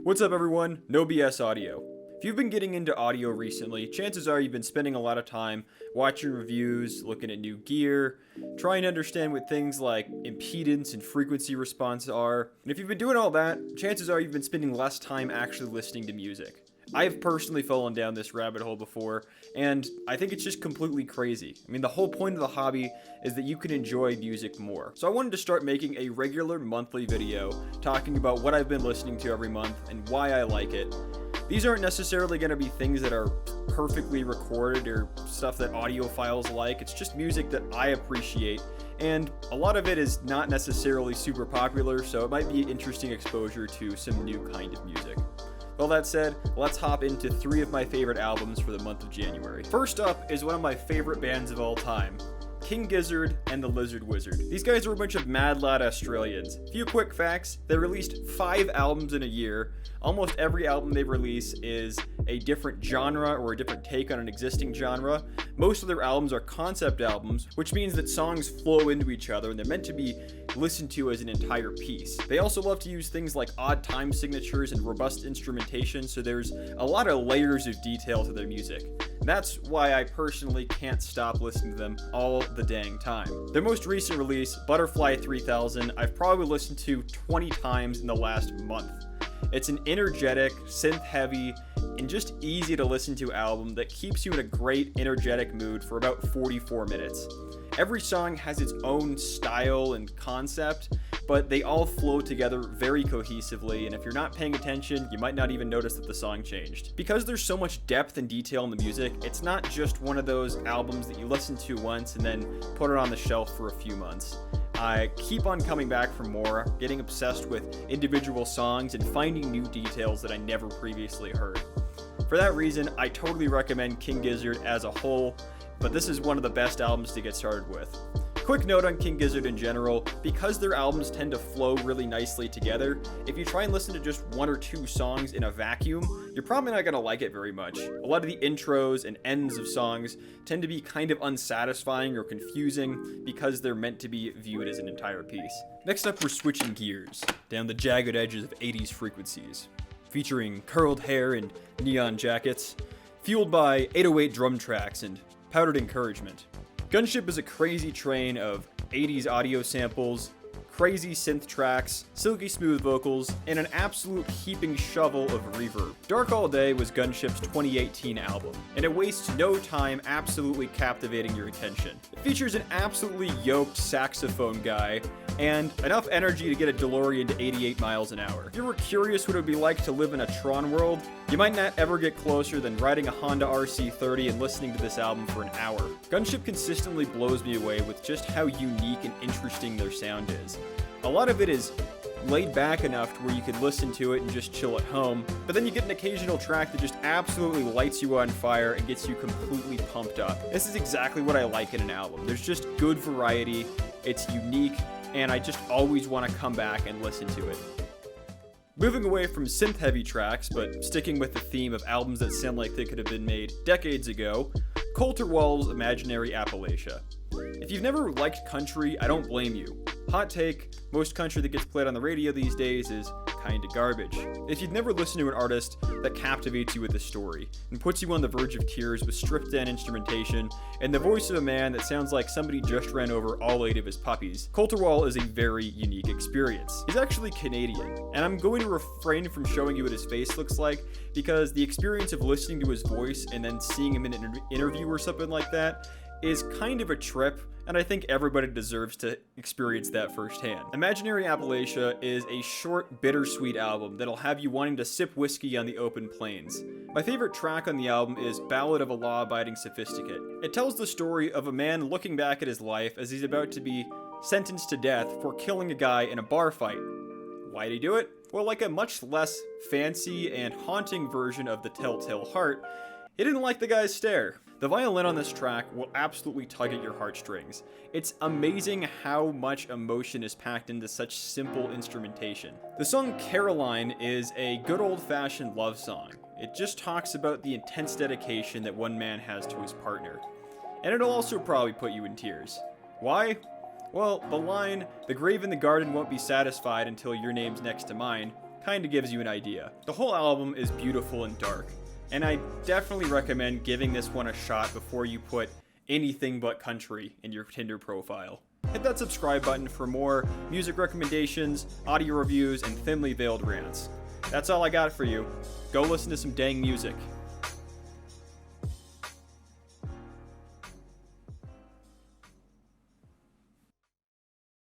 What's up everyone, No BS Audio. If you've been getting into audio recently, chances are you've been spending a lot of time watching reviews, looking at new gear, trying to understand what things like impedance and frequency response are. And if you've been doing all that, chances are you've been spending less time actually listening to music. I've personally fallen down this rabbit hole before, and I think it's just completely crazy. I mean, the whole point of the hobby is that you can enjoy music more. So I wanted to start making a regular monthly video talking about what I've been listening to every month and why I like it. These aren't necessarily going to be things that are perfectly recorded or stuff that audiophiles like. It's just music that I appreciate, and a lot of it is not necessarily super popular, so it might be interesting exposure to some new kind of music. All that said, let's hop into 3 of my favorite albums for the month of January. First up is one of my favorite bands of all time, King Gizzard and the Lizard Wizard. These guys are a bunch of mad lad Australians. Few quick facts: they released 5 albums in a year. Almost every album they release is a different genre or a different take on an existing genre. Most of their albums are concept albums, which means that songs flow into each other and they're meant to be listened to as an entire piece. They also love to use things like odd time signatures and robust instrumentation, so there's a lot of layers of detail to their music. That's why I personally can't stop listening to them all the dang time. Their most recent release, Butterfly 3000, I've probably listened to 20 times in the last month. It's an energetic, synth-heavy, and just easy to listen to album that keeps you in a great, energetic mood for about 44 minutes. Every song has its own style and concept, but they all flow together very cohesively, and if you're not paying attention, you might not even notice that the song changed. Because there's so much depth and detail in the music, it's not just one of those albums that you listen to once and then put it on the shelf for a few months. I keep on coming back for more, getting obsessed with individual songs and finding new details that I never previously heard. For that reason, I totally recommend King Gizzard as a whole, but this is one of the best albums to get started with. Quick note on King Gizzard in general: because their albums tend to flow really nicely together, if you try and listen to just 1 or 2 songs in a vacuum, you're probably not going to like it very much. A lot of the intros and ends of songs tend to be kind of unsatisfying or confusing because they're meant to be viewed as an entire piece. Next up, we're switching gears down the jagged edges of 80s frequencies, featuring curled hair and neon jackets, fueled by 808 drum tracks and powdered encouragement. Gunship is a crazy train of 80s audio samples, crazy synth tracks, silky smooth vocals, and an absolute heaping shovel of reverb. Dark All Day was Gunship's 2018 album, and it wastes no time absolutely captivating your attention. It features an absolutely yoked saxophone guy, and enough energy to get a DeLorean to 88 miles an hour. If you were curious what it would be like to live in a Tron world, you might not ever get closer than riding a Honda RC30 and listening to this album for an hour. Gunship consistently blows me away with just how unique and interesting their sound is. A lot of it is laid back enough to where you could listen to it and just chill at home, but then you get an occasional track that just absolutely lights you on fire and gets you completely pumped up. This is exactly what I like in an album. There's just good variety, it's unique, and I just always want to come back and listen to it. Moving away from synth-heavy tracks, but sticking with the theme of albums that sound like they could have been made decades ago, Colter Wall's Imaginary Appalachia. If you've never liked country, I don't blame you. Hot take: most country that gets played on the radio these days is kinda garbage. If you've never listened to an artist that captivates you with a story and puts you on the verge of tears with stripped down instrumentation and the voice of a man that sounds like somebody just ran over all 8 of his puppies, Colter Wall is a very unique experience. He's actually Canadian, and I'm going to refrain from showing you what his face looks like because the experience of listening to his voice and then seeing him in an interview or something like that is kind of a trip, and I think everybody deserves to experience that firsthand. Imaginary Appalachia is a short, bittersweet album that'll have you wanting to sip whiskey on the open plains. My favorite track on the album is Ballad of a Law-Abiding Sophisticate. It tells the story of a man looking back at his life as he's about to be sentenced to death for killing a guy in a bar fight. Why'd he do it? Well, like a much less fancy and haunting version of The Telltale Heart, he didn't like the guy's stare. The violin on this track will absolutely tug at your heartstrings. It's amazing how much emotion is packed into such simple instrumentation. The song Caroline is a good old-fashioned love song. It just talks about the intense dedication that one man has to his partner. And it'll also probably put you in tears. Why? Well, the line, "The grave in the garden won't be satisfied until your name's next to mine," kinda gives you an idea. The whole album is beautiful and dark, and I definitely recommend giving this one a shot before you put anything but country in your Tinder profile. Hit that subscribe button for more music recommendations, audio reviews, and thinly veiled rants. That's all I got for you. Go listen to some dang music.